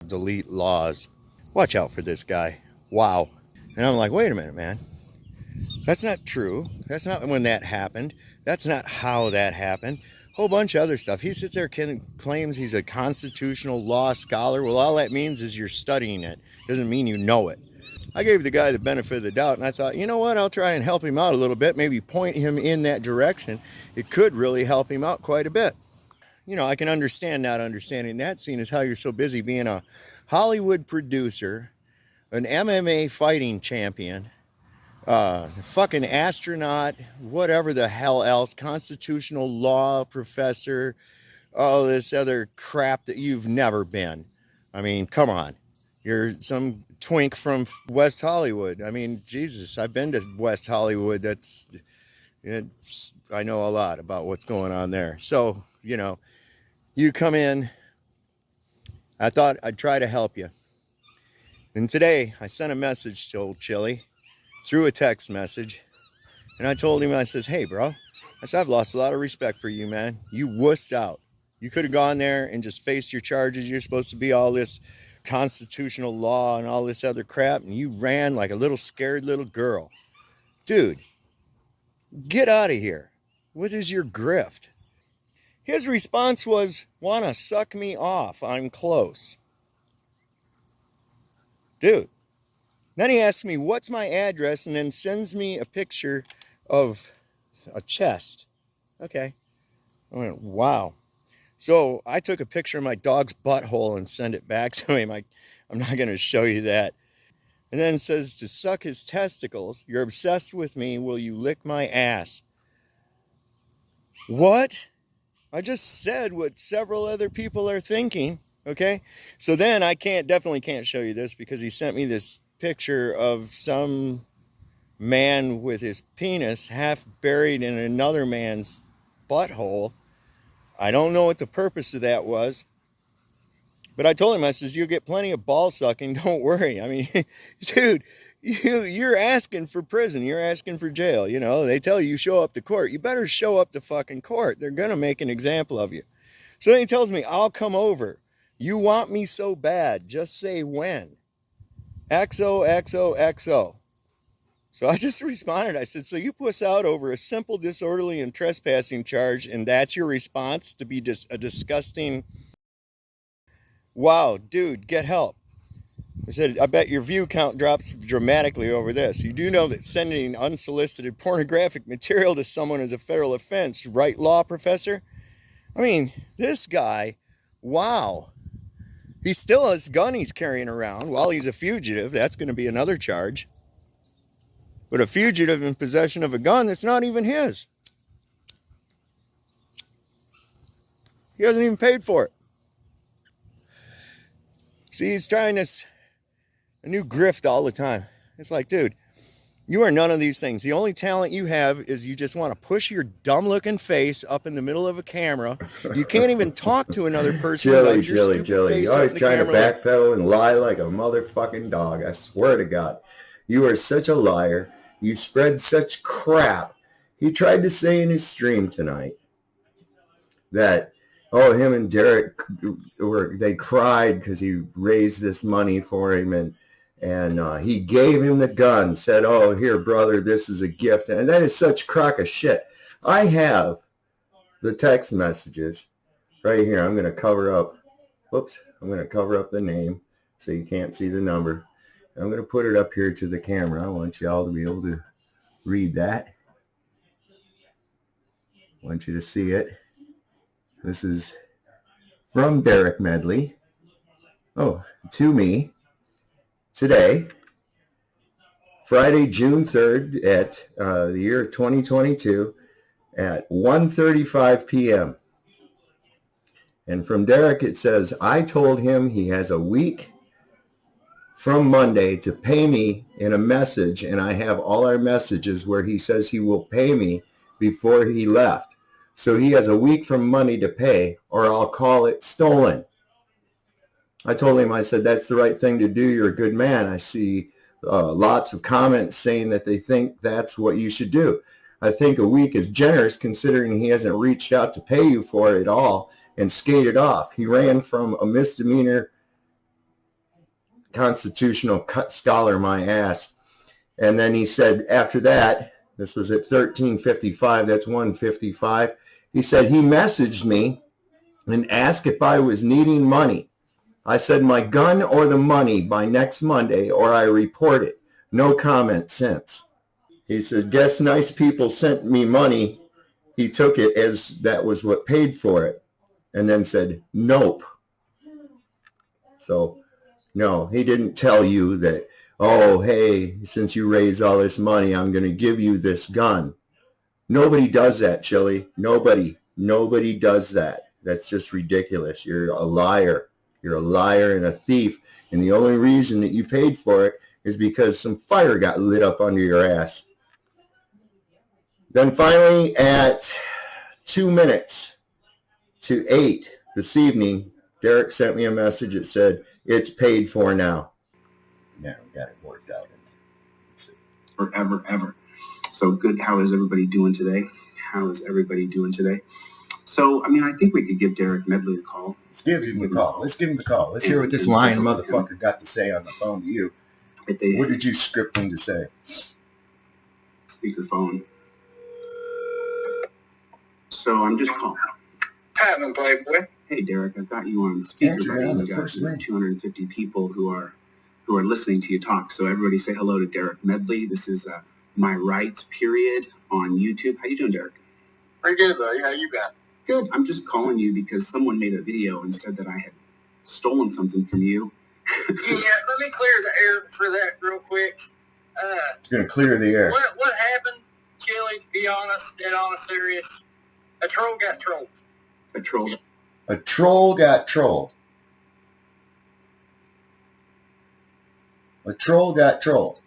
delete laws. Watch out for this guy. Wow. And I'm like, wait a minute, man. That's not true. That's not when that happened. That's not how that happened. Whole bunch of other stuff. He sits there claims he's a constitutional law scholar. Well, all that means is you're studying it. Doesn't mean you know it. I gave the guy the benefit of the doubt, and I thought, you know what? I'll try and help him out a little bit. Maybe point him in that direction. It could really help him out quite a bit. You know, I can understand not understanding that, scene as how you're so busy being a Hollywood producer, an MMA fighting champion, fucking astronaut, whatever the hell else, constitutional law professor, all this other crap that you've never been. I mean, come on. You're some twink from West Hollywood. I mean, Jesus, I've been to West Hollywood. I know a lot about what's going on there. So, you know, you come in, I thought I'd try to help you. And today I sent a message to old Chilli through a text message. And I told him, I says, hey, bro, I said, I've lost a lot of respect for you, man. You wussed out. You could have gone there and just faced your charges. You're supposed to be all this constitutional law and all this other crap. And you ran like a little scared little girl. Dude, get out of here. What is your grift? His response was, wanna suck me off. I'm close. Dude. Then he asks me, what's my address? And then sends me a picture of a chest. Okay. I went, wow. So I took a picture of my dog's butthole and sent it back to him. I'm not going to show you that. And then says to suck his testicles. You're obsessed with me. Will you lick my ass? What? I just said what several other people are thinking. Okay. So then I definitely can't show you this because he sent me this picture of some man with his penis half buried in another man's butthole. I don't know what the purpose of that was, but I told him, I says, you'll get plenty of ball sucking. Don't worry. I mean, dude, you're asking for prison. You're asking for jail. You know, they tell you show up to court. You better show up to fucking court. They're going to make an example of you. So then he tells me, I'll come over. You want me so bad. Just say when. XOXOXO. So I just responded. I said, so you puss out over a simple disorderly and trespassing charge, and that's your response to be a disgusting... Wow, dude, get help. I said, I bet your view count drops dramatically over this. You do know that sending unsolicited pornographic material to someone is a federal offense, right, law professor? I mean, this guy, wow. He still has a gun he's carrying around while he's a fugitive. That's going to be another charge. But a fugitive in possession of a gun that's not even his. He hasn't even paid for it. See, he's trying a new grift all the time. It's like, dude, you are none of these things. The only talent you have is you just want to push your dumb-looking face up in the middle of a camera. You can't even talk to another person without your stupid face You're up always in the trying to camera. backpedal and lie like a motherfucking dog. I swear to God. You are such a liar. You spread such crap. He tried to say in his stream tonight that, oh, him and Derek, they cried because he raised this money for him, and he gave him the gun, said, oh, here, brother, this is a gift. And that is such crock of shit. I have the text messages right here. I'm going to cover up, whoops, I'm going to cover up the name so you can't see the number. I'm going to put it up here to the camera. I want you all to be able to read that. I want you to see it. This is from Derek Medley. Oh, to me today, Friday, June 3rd at the year 2022 at 1:35 p.m. And from Derek it says, I told him he has a week from Monday to pay me in a message, and I have all our messages where he says he will pay me before he left. So he has a week from Monday to pay, or I'll call it stolen. I told him, I said, that's the right thing to do. You're a good man. I see lots of comments saying that they think that's what you should do. I think a week is generous considering he hasn't reached out to pay you for it all and skated off. He ran from a misdemeanor constitutional scholar my ass. And then he said after that, this was at 13:55, that's 1:55, he said he messaged me and asked if I was needing money. I said my gun or the money by next Monday or I report it. No comment since. He said, guess nice people sent me money. He took it as that was what paid for it. And then said, nope. So, no, he didn't tell you that, oh, hey, since you raised all this money, I'm going to give you this gun. Nobody does that, Chilli. Nobody does that. That's just ridiculous. You're a liar. You're a liar and a thief. And the only reason that you paid for it is because some fire got lit up under your ass. Then finally, at 2 minutes to 8 this evening, Derek sent me a message that said, it's paid for now. Now we got it worked out. Forever, ever. So good. How is everybody doing today? So, I mean, I think we could give Derek Medley a call. Let's give him a call. Let's hear what this lying motherfucker got to say on the phone to you. What did you script him to say? Speakerphone. So I'm just calling. Happening, Playboy. Hey, Derek, I've got you on speaker. Answer it on the first ring. 250 people who are listening to you talk. So everybody say hello to Derek Medley. This is My Rights Period on YouTube. How you doing, Derek? Pretty good, buddy. How you got? Good. I'm just calling you because someone made a video and said that I had stolen something from you. Yeah, let me clear the air for that real quick. It's going to clear the air. What happened, Chilli, to be honest, dead honest, serious? A troll got trolled. A troll? A troll got trolled. A troll got trolled.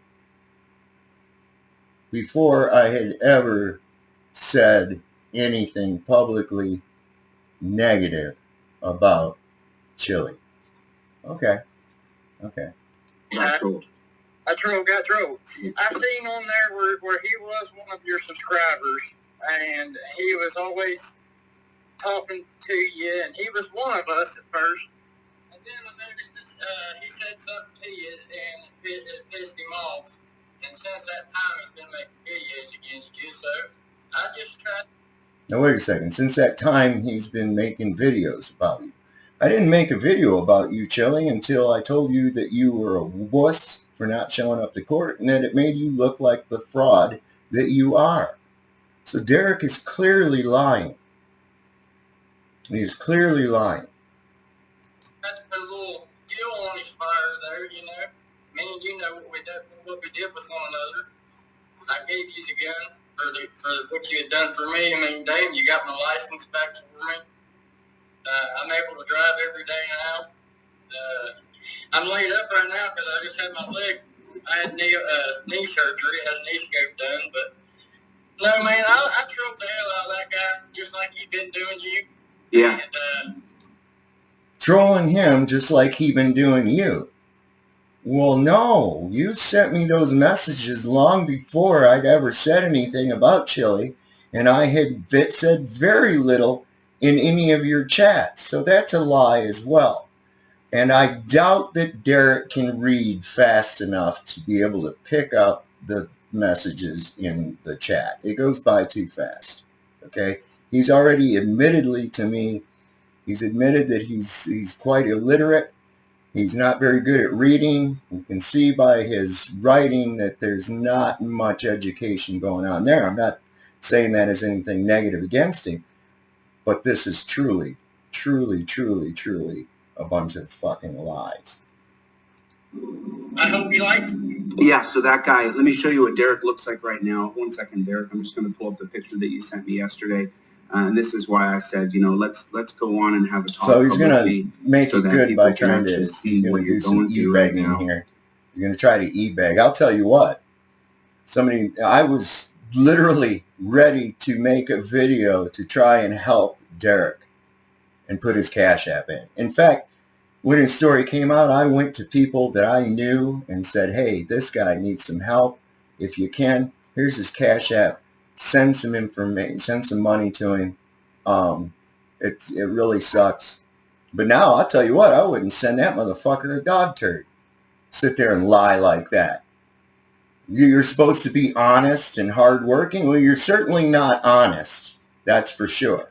Before I had ever said anything publicly negative about Chilli. Okay. Got trolled. A troll got trolled. I seen on there where he was one of your subscribers, and he was always talking to you, and he was one of us at first. And then I noticed that he said something to you, and it pissed him off. And since that time, he's been making videos against you, so I just tried. Now wait a second. Since that time, he's been making videos about you. I didn't make a video about you, Chilli, until I told you that you were a wuss for not showing up to court and that it made you look like the fraud that you are. So Derek is clearly lying. He's clearly lying. Had to put a little fuel on his fire there, you know. Me and you know what we did with one another. I gave you the gun for what you had done for me. I mean, Dave, you got my license back for me. I'm able to drive every day now. I'm laid up right now because I just had my leg. I had knee surgery, had a knee scope done. But no, man, I trolled the hell out of that guy just like he'd been doing you. Yeah. And, Trolling him just like he been doing you. Well, no, you sent me those messages long before I'd ever said anything about Chilli, and I had said very little in any of your chats, so that's a lie as well. And I doubt that Derek can read fast enough to be able to pick up the messages in the chat. It goes by too fast, okay? He's already admittedly to me, he's admitted that he's quite illiterate. He's not very good at reading. You can see by his writing that there's not much education going on there. I'm not saying that as anything negative against him, but this is truly a bunch of fucking lies. I hope you liked it. Yeah, so that guy, let me show you what Derek looks like right now. 1 second, Derek. I'm just going to pull up the picture that you sent me yesterday. And this is why I said, you know, let's go on and have a talk. So he's going to make so it good by trying to see what do you're some going through right e-begging now. here. He's going to try to e-beg. I'll tell you what. I was literally ready to make a video to try and help Derek and put his Cash App in. In fact, when his story came out, I went to people that I knew and said, hey, this guy needs some help. If you can, here's his Cash App. Send some information, send some money to him. It really sucks. But now, I'll tell you what, I wouldn't send that motherfucker a dog turd. sit there and lie like that. You're supposed to be honest and hardworking. Well, you're certainly not honest. That's for sure.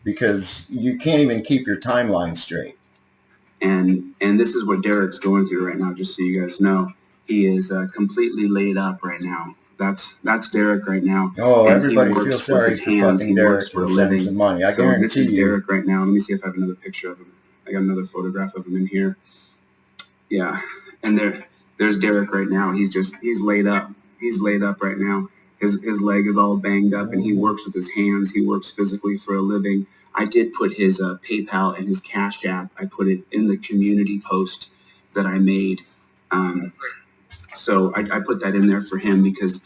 Because you can't even keep your timeline straight. And this is what Derek's going through right now, just so you guys know. He is completely laid up right now. That's Derek right now. Oh, and everybody feels sorry for fucking Derek and send some money. I guarantee this is you. Derek right now. Let me see if I have another picture of him. I got another photograph of him in here. Yeah, and there's Derek right now. He's laid up. He's laid up right now. His leg is all banged up, and he works with his hands. He works physically for a living. I did put his PayPal and his Cash App. I put it in the community post that I made. So I put that in there for him because,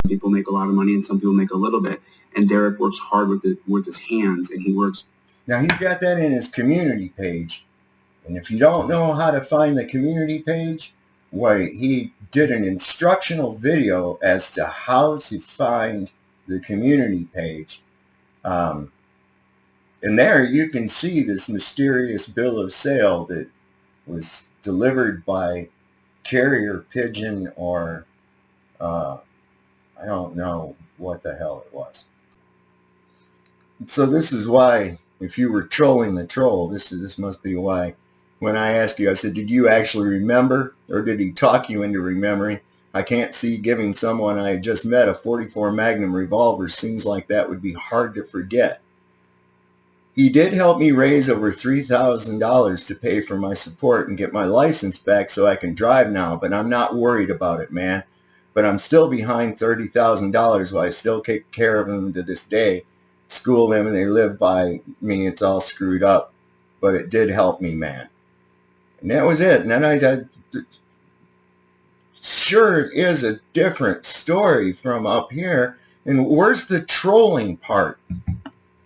people make a lot of money and some people make a little bit. And Derek works hard with his hands, and he works. Now, he's got that in his community page. And if you don't know how to find the community page, wait, he did an instructional video as to how to find the community page. And there you can see this mysterious bill of sale that was delivered by carrier pigeon or I don't know what the hell it was. So this is why, if you were trolling the troll, this must be why. When I asked you, I said, did you actually remember, or did he talk you into remembering? I can't see giving someone I had just met a .44 Magnum revolver. Seems like that would be hard to forget. He did help me raise over $3,000 to pay for my support and get my license back so I can drive now, but I'm not worried about it, man. But I'm still behind $30,000 while I still take care of them to this day. School them and they live by me. It's all screwed up. But it did help me, man. And that was it. And then I sure it is a different story from up here. And where's the trolling part?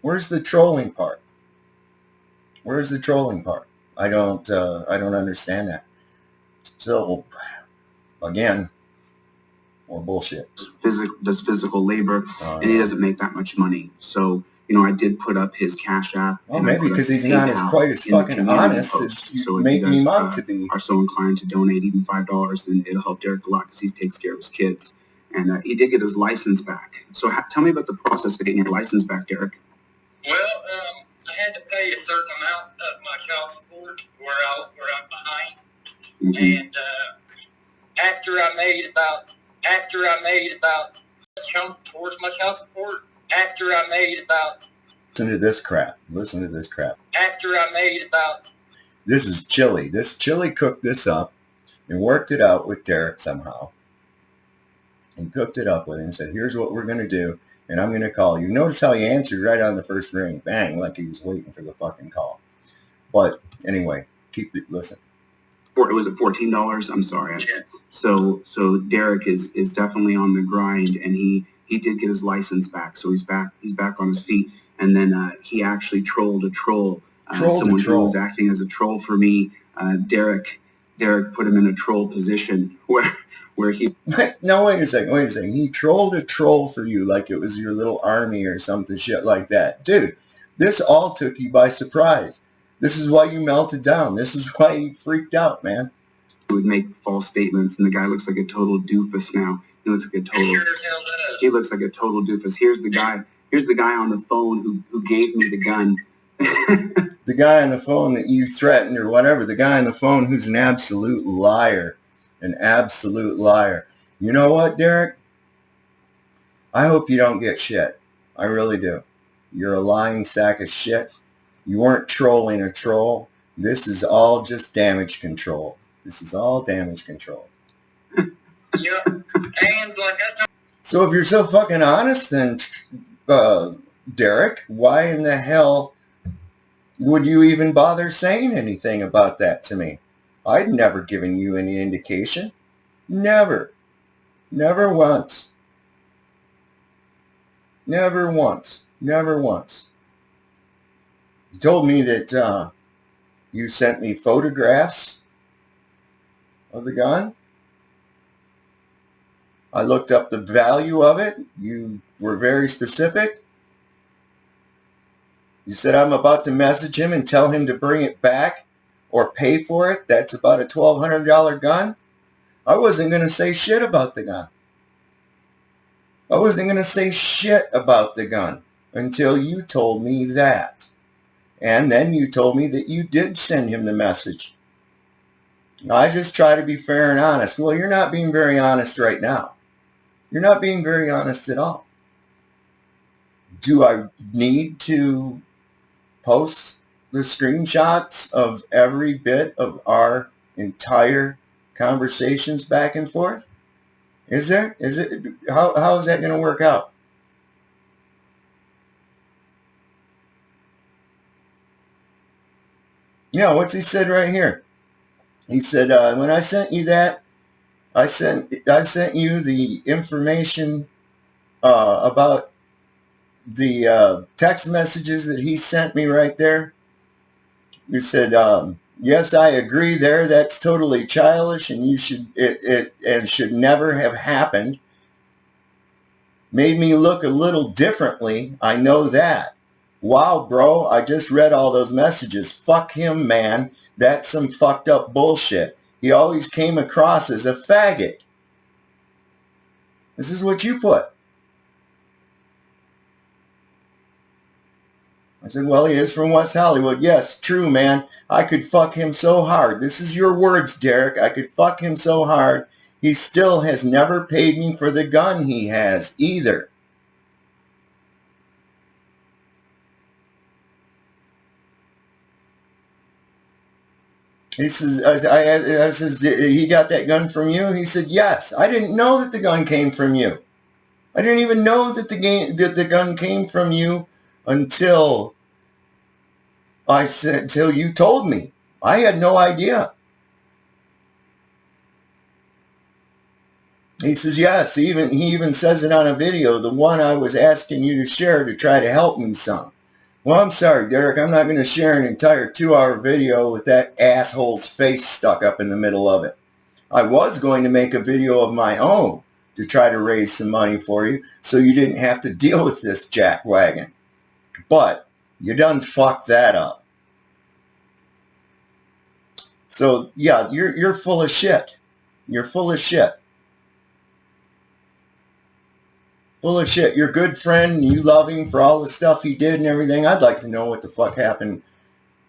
Where's the trolling part? Where's the trolling part? I don't understand that. So, again, more bullshit. Does physical labor, and he doesn't make that much money. So, I did put up his Cash App. Well, maybe because he's not quite as fucking honest as you making him out to be. Are so inclined to donate even $5, then it'll help Derek a lot because he takes care of his kids. And he did get his license back. So tell me about the process of getting your license back, Derek. Well, I had to pay a certain amount of my child support where I'm behind. Mm-hmm. And after I made about chunk towards my child support, Listen to this crap. Listen to this crap. This is Chilli. This Chilli cooked this up and worked it out with Derek somehow. And cooked it up with him and said, here's what we're going to do, and I'm going to call you. Notice how he answered right on the first ring. Bang, like he was waiting for the fucking call. But anyway, listen. It was at $14. I'm sorry. So Derek is definitely on the grind, and he did get his license back. So he's back on his feet. And then he actually trolled a troll. Someone who was acting as a troll for me. Derek put him in a troll position where he. No, wait a second. He trolled a troll for you like it was your little army or something shit like that. Dude, this all took you by surprise. This is why you melted down. This is why you freaked out, man. He would make false statements, and the guy looks like a total doofus now. He looks like a total doofus. Here's the guy on the phone who gave me the gun. The guy on the phone that you threatened or whatever. The guy on the phone who's an absolute liar. An absolute liar. You know what, Derek? I hope you don't get shit. I really do. You're a lying sack of shit. You weren't trolling a troll. This is all just damage control. This is all damage control. Yep. And So if you're so fucking honest, then, Derek, why in the hell would you even bother saying anything about that to me? I'd never given you any indication. Never. Never once. Never once. Never once. You told me that you sent me photographs of the gun. I looked up the value of it. You were very specific. You said I'm about to message him and tell him to bring it back or pay for it, that's about a $1,200 gun, I wasn't going to say shit about the gun. I wasn't going to say shit about the gun until you told me that. And then you told me that you did send him the message. I just try to be fair and honest. Well, you're not being very honest right now. You're not being very honest at all. Do I need to post the screenshots of every bit of our entire conversations back and forth? Is there? Is it? How is that going to work out? Yeah, what's he said right here? He said, when I sent you that, I sent you the information about the text messages that he sent me right there. He said, yes, I agree there. That's totally childish, and it should never have happened. Made me look a little differently. I know that. Wow, bro, I just read all those messages. Fuck him, man. That's some fucked up bullshit. He always came across as a faggot. This is what you put. I said, well, he is from West Hollywood. Yes, true, man. I could fuck him so hard. This is your words, Derek. I could fuck him so hard. He still has never paid me for the gun he has either. He says, I says, he got that gun from you? He said, yes. I didn't know that the gun came from you. I didn't even know that the gun came from you until you told me. I had no idea. He says, yes. He even says it on a video, the one I was asking you to share to try to help me some. Well, I'm sorry, Derek. I'm not going to share an entire 2-hour video with that asshole's face stuck up in the middle of it. I was going to make a video of my own to try to raise some money for you so you didn't have to deal with this jackwagon. But you done fucked that up. So, yeah, you're full of shit. You're full of shit. Full of shit. Your good friend, you love him for all the stuff he did and everything. I'd like to know what the fuck happened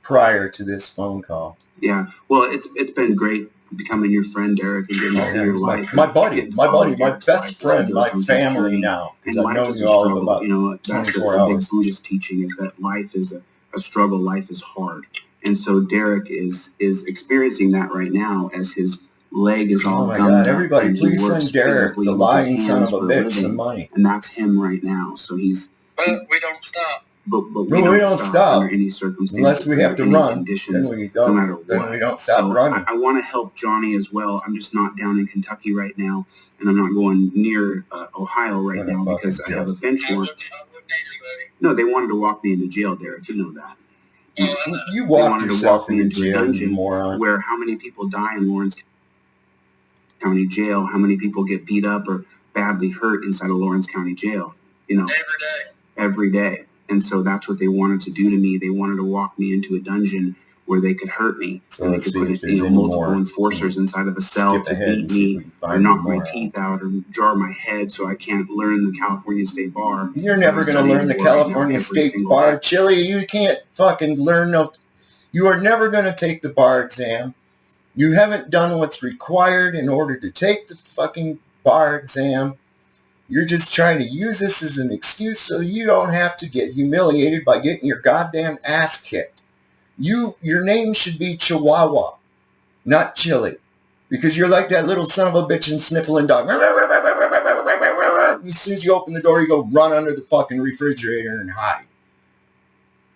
prior to this phone call. Yeah, well, it's been great becoming your friend, Derek, and getting to see your life. My buddy, my best friend, my family now. Because I've known you all about 24 hours. That's the Buddhist teaching, is that life is a struggle, life is hard. And so Derek is experiencing that right now as his leg is all gummed up. Everybody, please send Derek, the lying son of a bitch, some money. And that's him right now. So he's... But we don't stop. But we don't stop under any circumstances. Unless we have to run, then we don't, no matter what. Then we don't stop running. I want to help Johnny as well. I'm just not down in Kentucky right now, and I'm not going near Ohio right now because I have a bench warrant. No, they wanted to walk me into jail, Derek. You know that. You walked yourself into jail, dungeon, you moron. Where how many people die in Lawrence County Jail? How many people get beat up or badly hurt inside of Lawrence County Jail? You know, every day. And so that's what they wanted to do to me. They wanted to walk me into a dungeon where they could hurt me. So and they could put multiple enforcers inside of a cell to beat me or knock my teeth out or jar my head so I can't learn the California State Bar. You're never going to learn the California State Bar. Chilli, you can't fucking learn no... You are never going to take the bar exam. You haven't done what's required in order to take the fucking bar exam. You're just trying to use this as an excuse so you don't have to get humiliated by getting your goddamn ass kicked. Your name should be Chihuahua, not Chilli, because you're like that little son of a bitch and sniffling dog. As soon as you open the door, you go run under the fucking refrigerator and hide.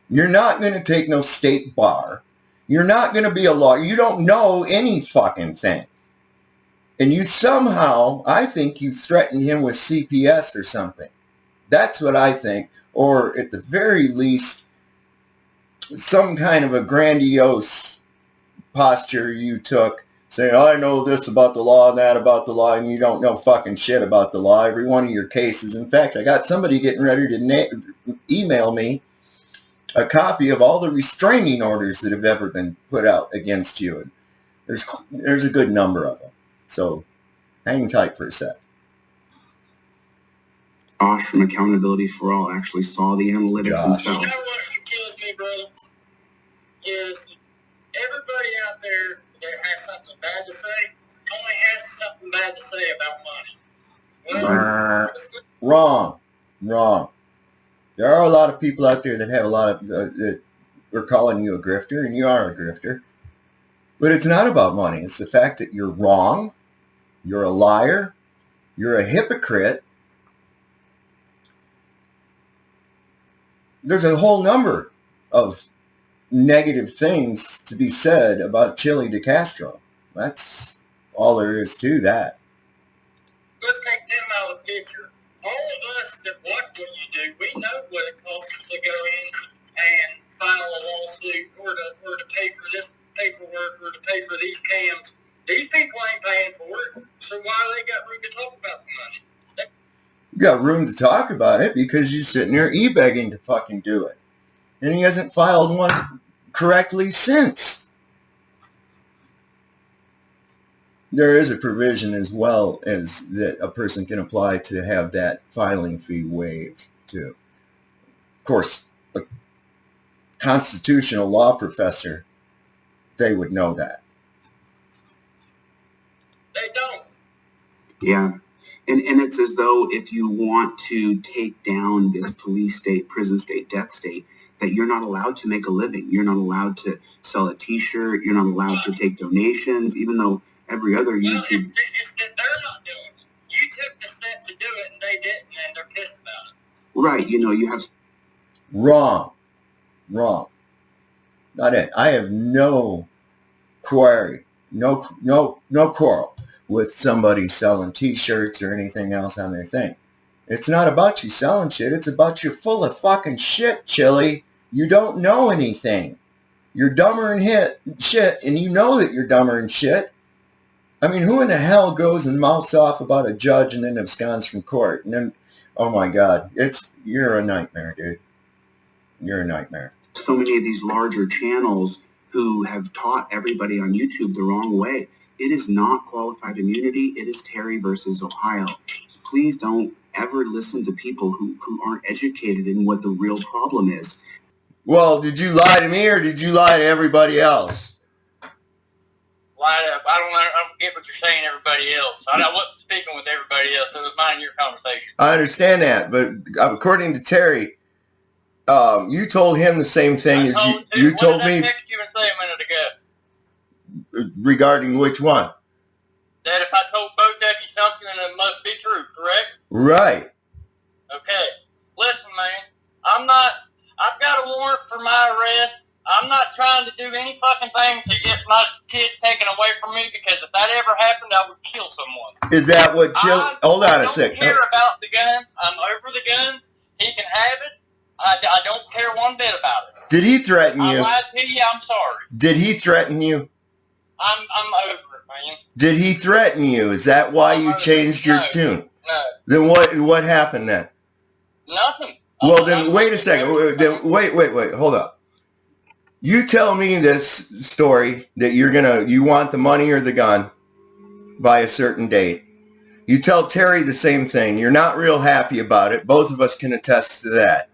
You're not going to take no state bar. You're not going to be a lawyer. You don't know any fucking thing. And you somehow, I think you threatened him with CPS or something. That's what I think. Or at the very least, some kind of a grandiose posture you took, saying, I know this about the law and that about the law, and you don't know fucking shit about the law. Every one of your cases. In fact, I got somebody getting ready to email me a copy of all the restraining orders that have ever been put out against you. And there's a good number of them. So hang tight for a sec. Josh from Accountability for All actually saw the analytics Josh. You himself. know what kills me, brother? Is everybody out there that has something bad to say only has something bad to say about money. Well, Wrong. There are a lot of people out there that have a lot of that are calling you a grifter, and you are a grifter. But it's not about money. It's the fact that you're wrong, you're a liar, you're a hypocrite. There's a whole number of negative things to be said about Chilli de Castro. That's all there is to that. let's take them out of the picture. All of us that watch what you do, we know what it costs to go in and file a lawsuit or to pay for this paperwork or to pay for these cams. These people ain't paying for it, so why they got room to talk about the money? You got room to talk about it because you're sitting there e-begging to fucking do it. And he hasn't filed one correctly since. There is a provision as well as that a person can apply to have that filing fee waived too. Of course, a constitutional law professor, they would know that. They don't. Yeah. And it's as though if you want to take down this police state, prison state, death state, that you're not allowed to make a living. You're not allowed to sell a T-shirt. You're not allowed to take donations, even though every other Well, YouTube... it's that they're not doing it. You took the step to do it, and they didn't, and they're pissed about it. Right, you know, you have... Wrong. Not it. I have no query, no quarrel with somebody selling T-shirts or anything else on their thing. It's not about you selling shit. It's about you're full of fucking shit, Chilli. You don't know anything. You're dumber than shit, and you know that you're dumber than shit. I mean, who in the hell goes and mouths off about a judge and then absconds from court? And then, oh my God, you're a nightmare, dude. You're a nightmare. so many of these larger channels who have taught everybody on YouTube the wrong way. It is not qualified immunity. It is Terry versus Ohio. So please don't ever listen to people who aren't educated in what the real problem is. Well, did you lie to me or did you lie to everybody else? Light up. I don't get what you're saying, everybody else. I wasn't speaking with everybody else. It was mine and your conversation. I understand that, but according to Terry, you told him the same thing as you told me. What did I text you and say a minute ago? Regarding which one? That if I told both of you something, then it must be true, correct? Right. Okay. Listen, man. I've got a warrant for my arrest. I'm not trying to do any fucking thing to get my kids taken away from me, because if that ever happened, I would kill someone. Is that what Chilli... Hold on a second. I don't care about the gun. I'm over the gun. He can have it. I don't care one bit about it. Did he threaten you? I lied to you. I'm sorry. Did he threaten you? I'm over it, man. Did he threaten you? Is that why you changed your tune? No. Then what happened then? Nothing. Well, then wait a second. Wait. Hold up. You tell me this story that you want the money or the gun by a certain date. You tell Terry the same thing. You're not real happy about it. Both of us can attest to that.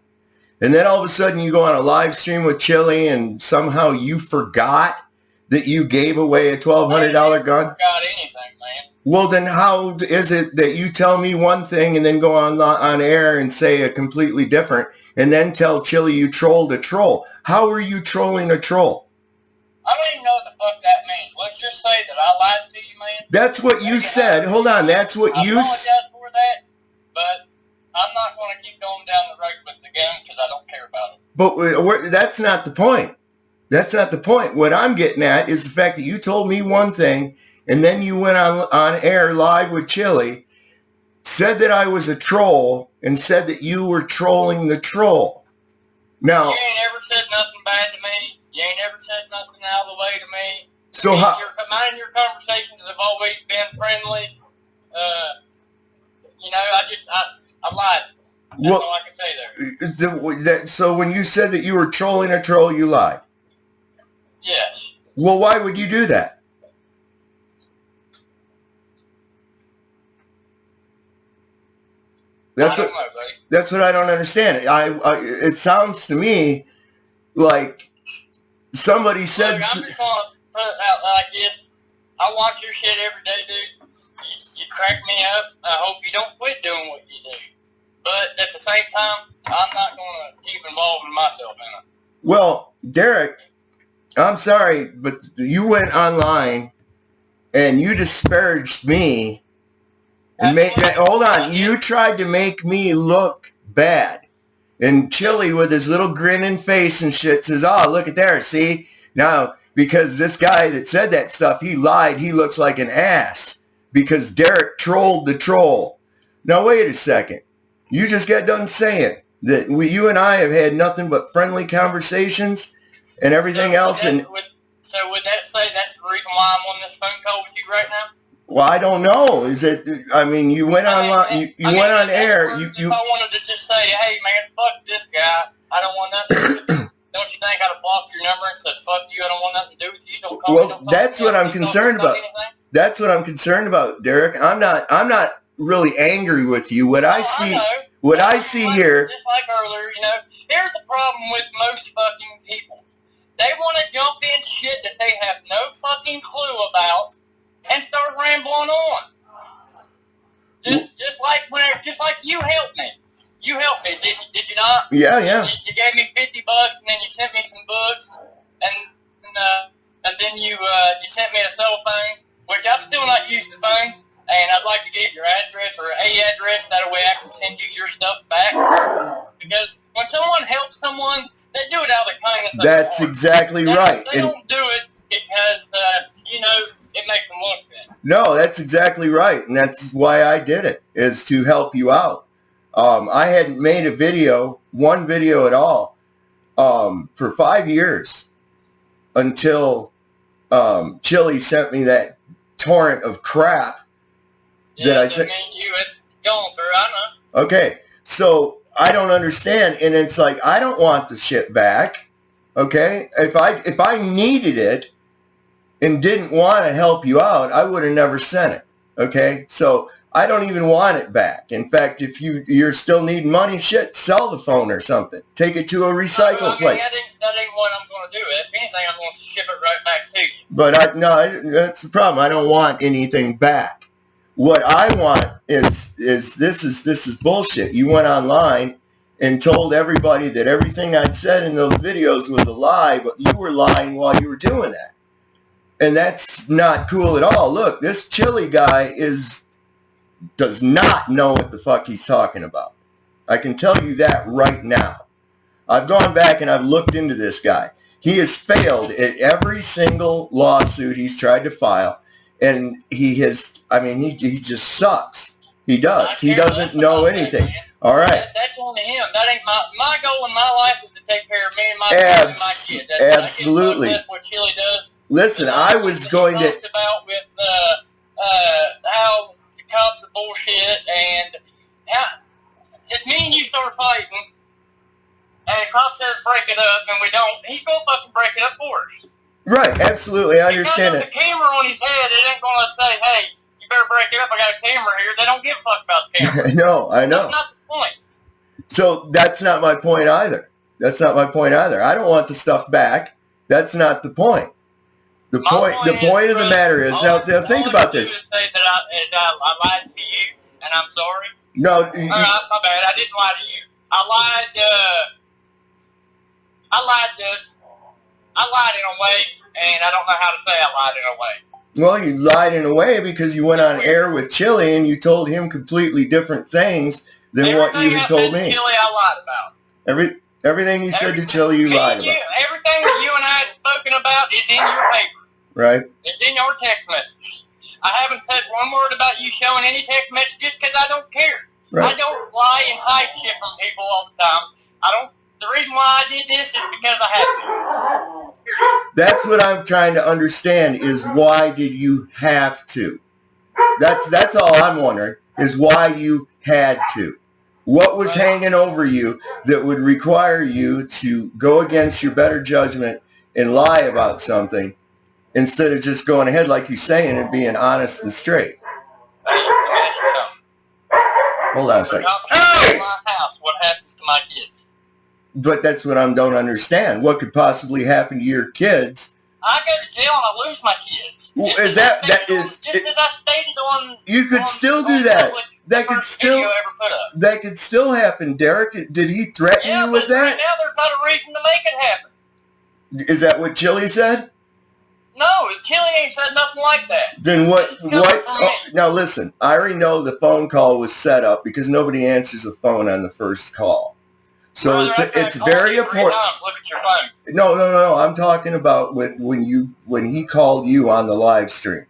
And then all of a sudden you go on a live stream with Chilli and somehow you forgot that you gave away a $1,200 gun? I forgot anything, man. Well, then how is it that you tell me one thing and then go on air and say a completely different, and then tell Chilli you trolled a troll? How are you trolling a troll? I don't even know what the fuck that means. Let's just say that I lied to you, man. That's what you said. Hold on. That's what I you apologize for that, but I'm not going to keep going down the road with the gun because I don't care about it. But that's not the point. That's not the point. What I'm getting at is the fact that you told me one thing, and then you went on air live with Chilli, said that I was a troll, and said that you were trolling the troll. Now, you ain't ever said nothing bad to me. You ain't ever said nothing out of the way to me. So mine and your conversations have always been friendly. I lied. That's all I can say there. So when you said that you were trolling a troll, you lied. Yes. Well, why would you do that? That's I what. don't know, buddy. That's what I don't understand. It sounds to me like somebody said. Look, I'm just gonna put it out like this. I watch your shit every day, dude. You crack me up. I hope you don't quit doing what you do. But at the same time, I'm not gonna keep involving myself in it. Well, Derek, I'm sorry, but you went online and you disparaged me. And hold on, you tried to make me look bad. And Chilli with his little grinning face and shit says, "Oh, look at there, see? Now, because this guy that said that stuff, he lied, he looks like an ass. Because Derek trolled the troll." Now, wait a second. You just got done saying that you and I have had nothing but friendly conversations and everything else. So would that say that's the reason why I'm on this phone call with you right now? Well, I don't know. Is it? I mean, you went online. You went on air. If I wanted to just say, "Hey, man, fuck this guy. I don't want nothing to do with you." Don't you think I'd have blocked your number and said, "Fuck you. I don't want nothing to do with you. Don't call me." Well, that's what I'm concerned about. That's what I'm concerned about, Derek. I'm not really angry with you. What I see here. Just like earlier, here's the problem with most fucking people. They want to jump in shit that they have no fucking clue about and start rambling on. Just like you helped me. You helped me, did you not? Yeah. You gave me $50 and then you sent me some books and then you sent me a cell phone, which I've still not used the phone, and I'd like to get your address or a address, that way I can send you your stuff back. Because when someone helps someone, they do it out of the kindness of their heart. That's exactly right. They don't do it because it makes them look good. No, that's exactly right, and that's why I did it, is to help you out. I hadn't made one video at all, for 5 years until Chilli sent me that torrent of crap that I sent. You had gone through, I know. Okay, so I don't understand, and it's like, I don't want the shit back. Okay, if I needed it and didn't want to help you out, I would have never sent it. Okay, so I don't even want it back. In fact, if you're still needing money, shit, sell the phone or something. Take it to a recycle place. That ain't what I'm going to do. If anything, I'm going to ship it right back to you. But that's the problem. I don't want anything back. What I want is this is bullshit. You went online and told everybody that everything I'd said in those videos was a lie, but you were lying while you were doing that. And that's not cool at all. Look, this Chilli guy does not know what the fuck he's talking about. I can tell you that right now. I've gone back and I've looked into this guy. He has failed at every single lawsuit he's tried to file, and he just sucks. He does. He doesn't know anything. All right. That's on him. That ain't my goal in my life is to take care of me and my family and my kids. Absolutely. That's what Chilli does. Listen, I was going to. About with how the cops are bullshit and how if me and you start fighting and the cop says break it up and we don't, he's gonna fucking break it up for us. Right, absolutely, I understand it. Because the camera on his head, it ain't gonna say, "Hey, you better break it up. I got a camera here." They don't give a fuck about the camera. I know. That's not the point. So that's not my point either. I don't want the stuff back. That's not the point. The point of the matter is, now think about this. Say that I lied to you, and I'm sorry. No, all right, my bad. I didn't lie to you. I lied in a way, and I don't know how to say I lied in a way. Well, you lied in a way because you went on air with Chilli and you told him completely different things than what you had told me. Chilli, I lied about. Everything you said to Chilli, you lied about. Everything that you and I had spoken about is in your paper. Right. It's in your text messages. I haven't said one word about you showing any text messages because I don't care. Right. I don't lie and hide shit from people all the time. The reason why I did this is because I had to. That's what I'm trying to understand is why did you have to? That's all I'm wondering is why you had to. What was hanging over you that would require you to go against your better judgment and lie about something instead of just going ahead like you're saying and being honest and straight? Hey, let me ask you something. Hold on a second. Hey! My house, what happens to my kids? But that's what I don't understand. What could possibly happen to your kids? I go to jail and I lose my kids. Well, Just is as that I that stated is? on- just as I stated on. You could on- still do on that. public- That could first still video ever put up. that could still happen, Derek. Did he threaten Yeah, you but with right that? now there's not a reason to make it happen. Is that what Chilli said? No, Chilli ain't said nothing like that. Then what? This is coming What? from Oh, me. now listen. I already know the phone call was set up because nobody answers the phone on the first call. So Brother, I tried it's calling very you 3 important. times. Look at your phone. No. I'm talking about when he called you on the live stream.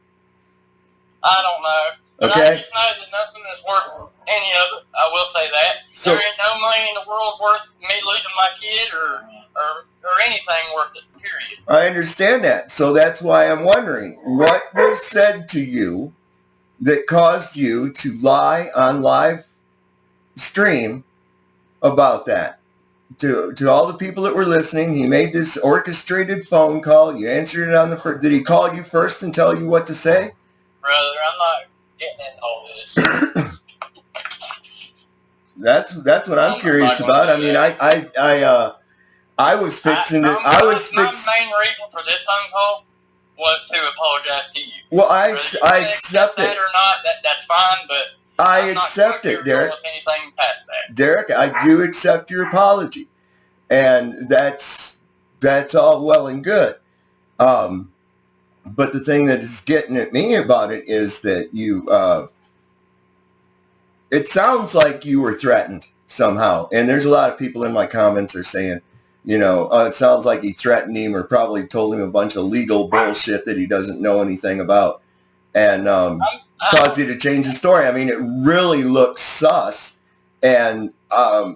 I don't know. But Okay. I just know that nothing is worth any of it. I will say that. So- there ain't no money in the world worth me losing my kid or anything worth it, period. I understand that. So that's why I'm wondering what was said to you that caused you to lie on live stream about that. To all the people that were listening, he made this orchestrated phone call. You answered it on the first. Did he call you first and tell you what to say? Brother, I'm not getting into all this. That's what I'm curious about. I mean, I was fixing it. My main reason for this phone call was to apologize to you. Well, I Whether you accept that it. or not, that's fine, but I I'm not accept gonna it, Derek. with anything past that. Derek, I do accept your apology, and that's all well and good. But the thing that is getting at me about it is that you. It sounds like you were threatened somehow, and there's a lot of people in my comments are saying, it sounds like he threatened him or probably told him a bunch of legal bullshit that he doesn't know anything about, and caused you to change the story. I mean, it really looks sus, and I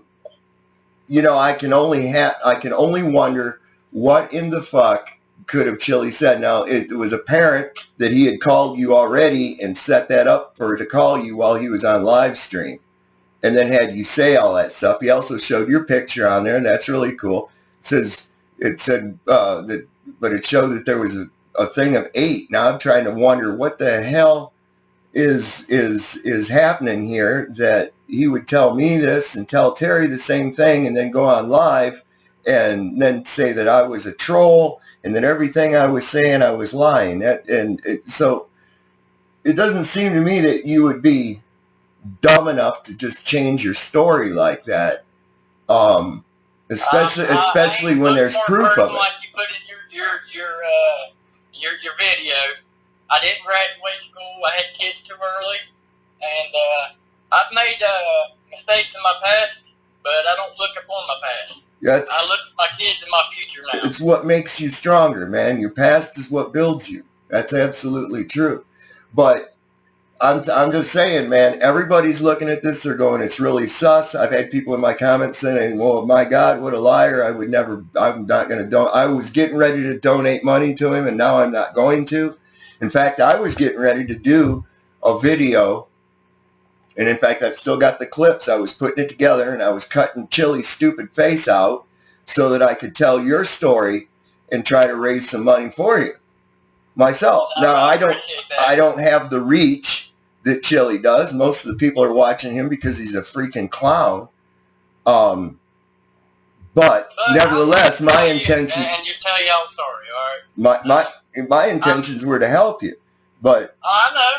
can only wonder what in the fuck could have Chilli said. Now, it was apparent that he had called you already and set that up for to call you while he was on live stream, and then had you say all that stuff. He also showed your picture on there, and that's really cool. It said that, but it showed that there was a thing of 8. Now I'm trying to wonder what the hell is happening here, that he would tell me this and tell Terry the same thing and then go on live and then say that I was a troll and that everything I was saying I was lying. So it doesn't seem to me that you would be dumb enough to just change your story like that, especially when there's proof of it. Like you put in your video. I didn't graduate school. I had kids too early, and I've made mistakes in my past, but I don't look upon my past. I look at my kids and my future now. It's what makes you stronger, man. Your past is what builds you. That's absolutely true. But I'm just saying, man, everybody's looking at this. They're going, it's really sus. I've had people in my comments saying, well, my God, what a liar. I'm not going to I was getting ready to donate money to him, and now I'm not going to. In fact, I was getting ready to do a video, and in fact, I've still got the clips. I was putting it together, and I was cutting Chilli's stupid face out so that I could tell your story and try to raise some money for you myself. Now, I don't have the reach that Chilli does. Most of the people are watching him because he's a freaking clown. But nevertheless, my intentions. And just tell you I'm sorry, all right? My intentions were to help you, but I know.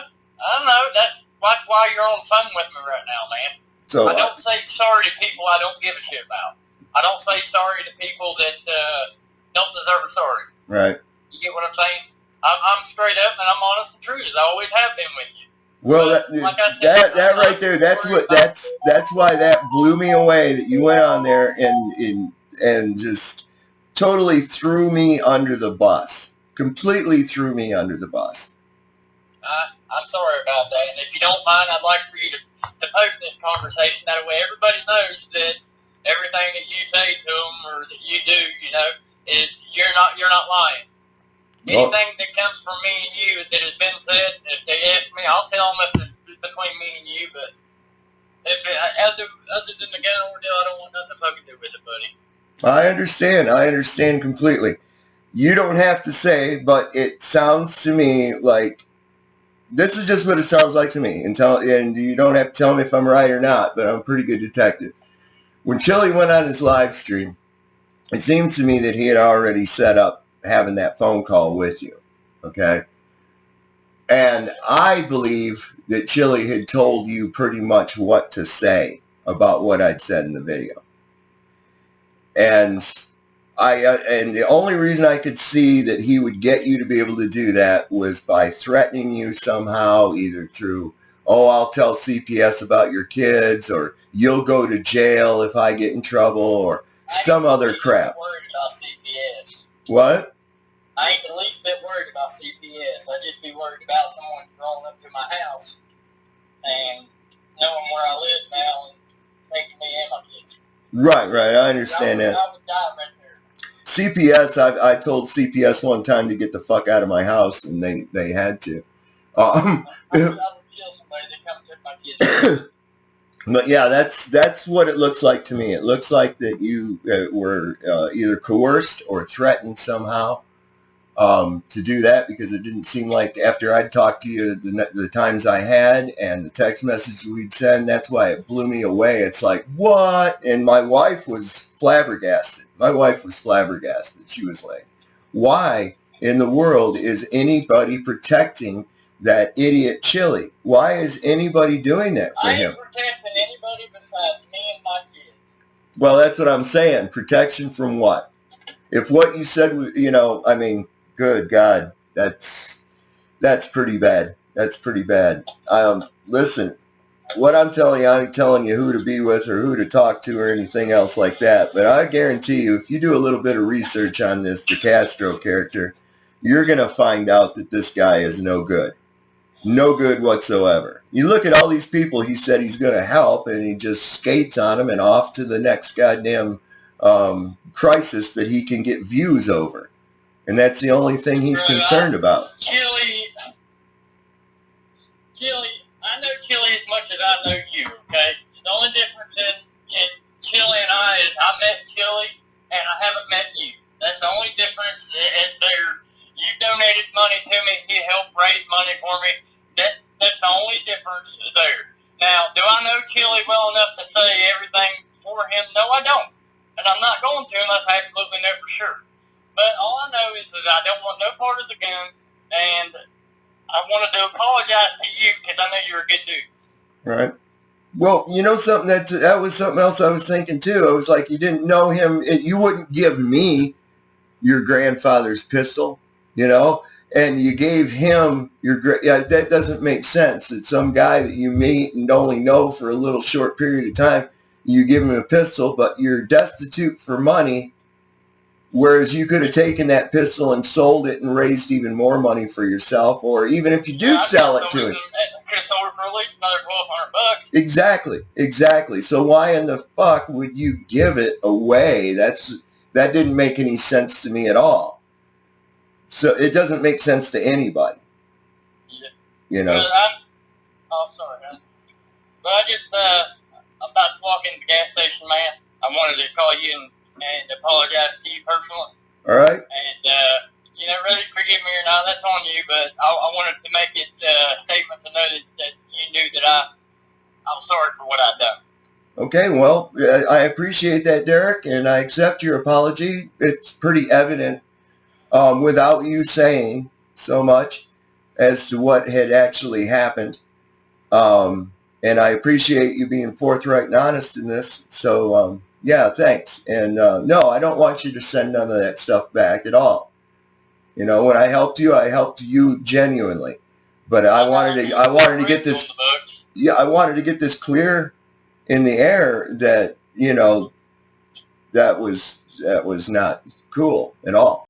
That's why you're on the phone with me right now, man. So I don't say sorry to people I don't give a shit about. I don't say sorry to people that don't deserve a sorry. Right. You get what I'm saying? I'm straight up and I'm honest and true, as I always have been with you. Well, like I said, that right there, that's why that blew me away, that you went on there and just totally threw me under the bus. Completely threw me under the bus. I'm sorry about that. And if you don't mind, I'd like for you to post this conversation. That way everybody knows that everything that you say to them or that you do, is you're not lying. Anything that comes from me and you that has been said, if they ask me, I'll tell them if it's between me and you, but Other than the gun ordeal, I don't want nothing to fucking do with it, buddy. I understand completely. You don't have to say, but it sounds to me like this is just what it sounds like to me. And you don't have to tell me if I'm right or not, but I'm a pretty good detective. When Chilli went on his live stream, it seems to me that he had already set up having that phone call with you. Okay? And I believe that Chilli had told you pretty much what to say about what I'd said in the video. And and the only reason I could see that he would get you to be able to do that was by threatening you somehow, either through, oh, I'll tell CPS about your kids, or you'll go to jail if I get in trouble, or some other crap. I'm worried about CPS. What? I ain't the least bit worried about CPS. I just be worried about someone rolling up to my house and knowing where I live now and taking me and my kids. Right. I understand that. I would die right there. CPS, I told CPS one time to get the fuck out of my house, and they had to. I would kill somebody that come take my kids. But yeah, that's what it looks like to me. It looks like that you were either coerced or threatened somehow to do that, because it didn't seem like, after I'd talked to you the times I had and the text message we'd send, that's why it blew me away. It's like, what? And my wife was flabbergasted. She was like, why in the world is anybody protecting that idiot Chilli? Why is anybody doing that for him? I ain't protecting anybody besides me and my kids. Well, that's what I'm saying. Protection from what? If what you said, I mean, good God, that's pretty bad. That's pretty bad. Listen, what I'm telling you who to be with or who to talk to or anything else like that. But I guarantee you, if you do a little bit of research on this, the Castro character, you're going to find out that this guy is no good. No good whatsoever. You look at all these people he said he's going to help, and he just skates on them and off to the next goddamn crisis that he can get views over. And that's the only thing he's concerned about. Chilli, I know Chilli as much as I know you, okay? The only difference in Chilli and I is I met Chilli and I haven't met you. That's the only difference there. You donated money to me. You helped raise money for me. That's the only difference there. Now, do I know Chilli well enough to say everything for him? No, I don't. And I'm not going to unless I absolutely know for sure. But all I know is that I don't want no part of the gun, and I wanted to apologize to you because I know you're a good dude. Right. Well, you know something, that was something else I was thinking too. I was like, you didn't know him, and you wouldn't give me your grandfather's pistol, and you gave him that doesn't make sense. It's some guy that you meet and only know for a little short period of time. You give him a pistol, but you're destitute for money, whereas you could have taken that pistol and sold it and raised even more money for yourself, or even if you do sell it to him. Could have sold it for at least another $1,200. Exactly. So why in the fuck would you give it away? That didn't make any sense to me at all. So it doesn't make sense to anybody. Yeah. I'm sorry, man. But I'm about to walk into the gas station, man. I wanted to call you and apologize to you personally. All right. And, whether you forgive me or not, that's on you, but I wanted to make it a statement to know that you knew that I'm sorry for what I've done. Okay, well, I appreciate that, Derek, and I accept your apology. It's pretty evident without you saying so much as to what had actually happened. And I appreciate you being forthright and honest in this. So, yeah, thanks. And no, I don't want you to send none of that stuff back at all. When I helped you genuinely. But I wanted to get this. Yeah, I wanted to get this clear in the air that that was not cool at all.